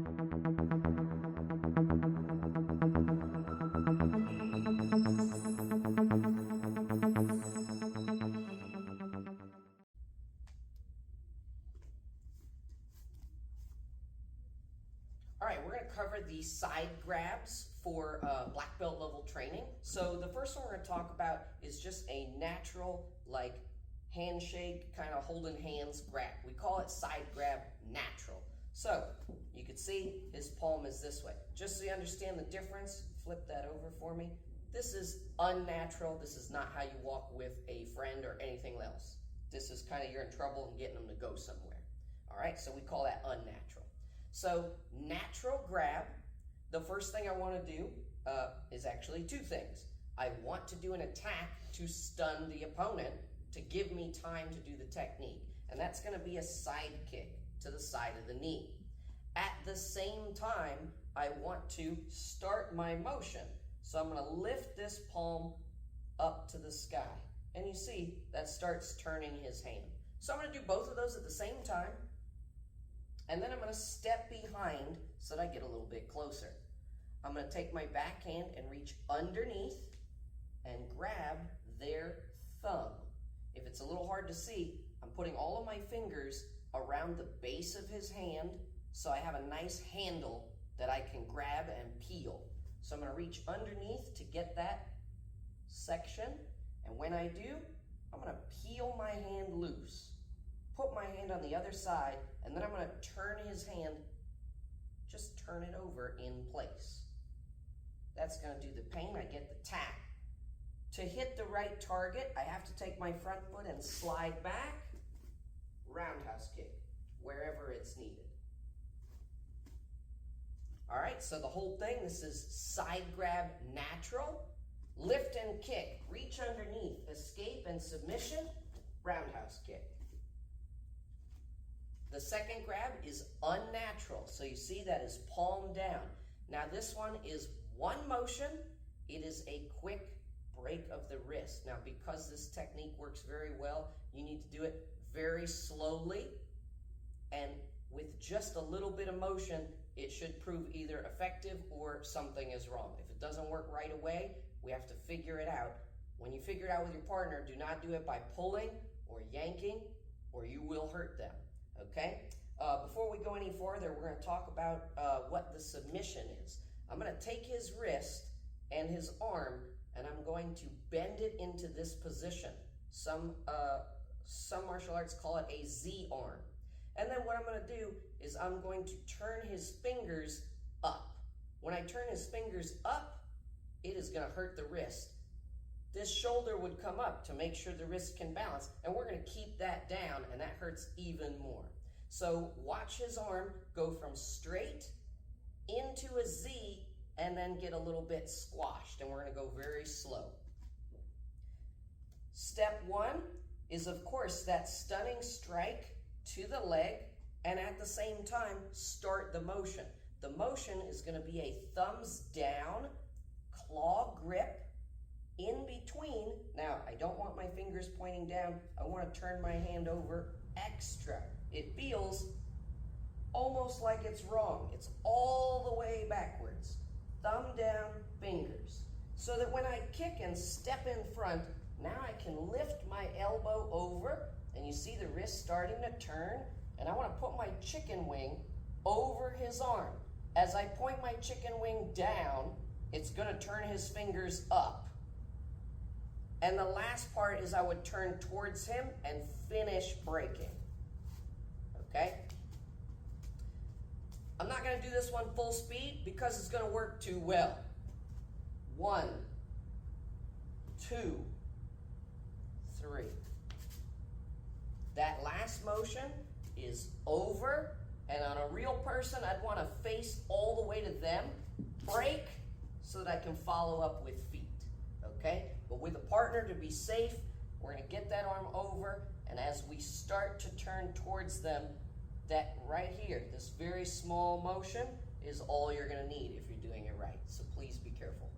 All right, we're going to cover the side grabs for black belt level training. So the first one we're going to talk about is just a natural, like handshake, kind of holding hands grab. We call it side grab natural. So you can see his palm is this way. Just so you understand the difference, flip that over for me. This is unnatural. This is not how you walk with a friend or anything else. This is kind of you're in trouble and getting them to go somewhere. All right, so we call that unnatural. So natural grab, the first thing I want to do is actually two things. I want to do an attack to stun the opponent to give me time to do the technique. And that's going to be a side kick to the side of the knee. At the same time, I want to start my motion. So I'm going to lift this palm up to the sky. And you see that starts turning his hand. So I'm going to do both of those at the same time. And then I'm going to step behind so that I get a little bit closer. I'm going to take my backhand and reach underneath and grab their thumb. If it's a little hard to see, I'm putting all of my fingers around the base of his hand so I have a nice handle that I can grab and peel. So I'm going to reach underneath to get that section. And when I do, I'm going to peel my hand loose. Put my hand on the other side, and then I'm going to turn his hand, just turn it over in place. That's going to do the pain. I get the tap. To hit the right target, I have to take my front foot and slide back, roundhouse kick, wherever it's needed. All right, so the whole thing, this is side grab natural, lift and kick, reach underneath, escape and submission, roundhouse kick. The second grab is unnatural. So you see that is palm down. Now this one is one motion. It is a quick break of the wrist. Now because this technique works very well, you need to do it very slowly and with just a little bit of motion, it should prove either effective or something is wrong. If it doesn't work right away, we have to figure it out. When you figure it out with your partner, do not do it by pulling or yanking or you will hurt them. Okay, before we go any further, we're going to talk about what the submission is. I'm going to take his wrist and his arm, and I'm going to bend it into this position. Some martial arts call it a Z arm. And then what I'm going to do is I'm going to turn his fingers up. When I turn his fingers up, it is going to hurt the wrist. This shoulder would come up to make sure the wrist can balance, and we're going to keep that down, and that hurts even more. So watch his arm go from straight into a Z and then get a little bit squashed, and we're going to go very slow. Step one is, of course, that stunning strike to the leg, and at the same time, start the motion. The motion is going to be a thumbs down, claw grip, in between. Now, I don't want my fingers pointing down. I want to turn my hand over extra. It feels almost like it's wrong. It's all the way backwards. Thumb down, fingers. So that when I kick and step in front, now I can lift my elbow over, and you see the wrist starting to turn, and I want to put my chicken wing over his arm. As I point my chicken wing down, it's going to turn his fingers up. And the last part is I would turn towards him and finish breaking. Okay? I'm not going to do this one full speed because it's going to work too well. 1, 2, 3. That last motion is over, and on a real person, I'd want to face all the way to them, break, so that I can follow up with feet. Okay? But with a partner, to be safe, we're going to get that arm over, and as we start to turn towards them, that right here, this very small motion is all you're going to need if you're doing it right. So please be careful.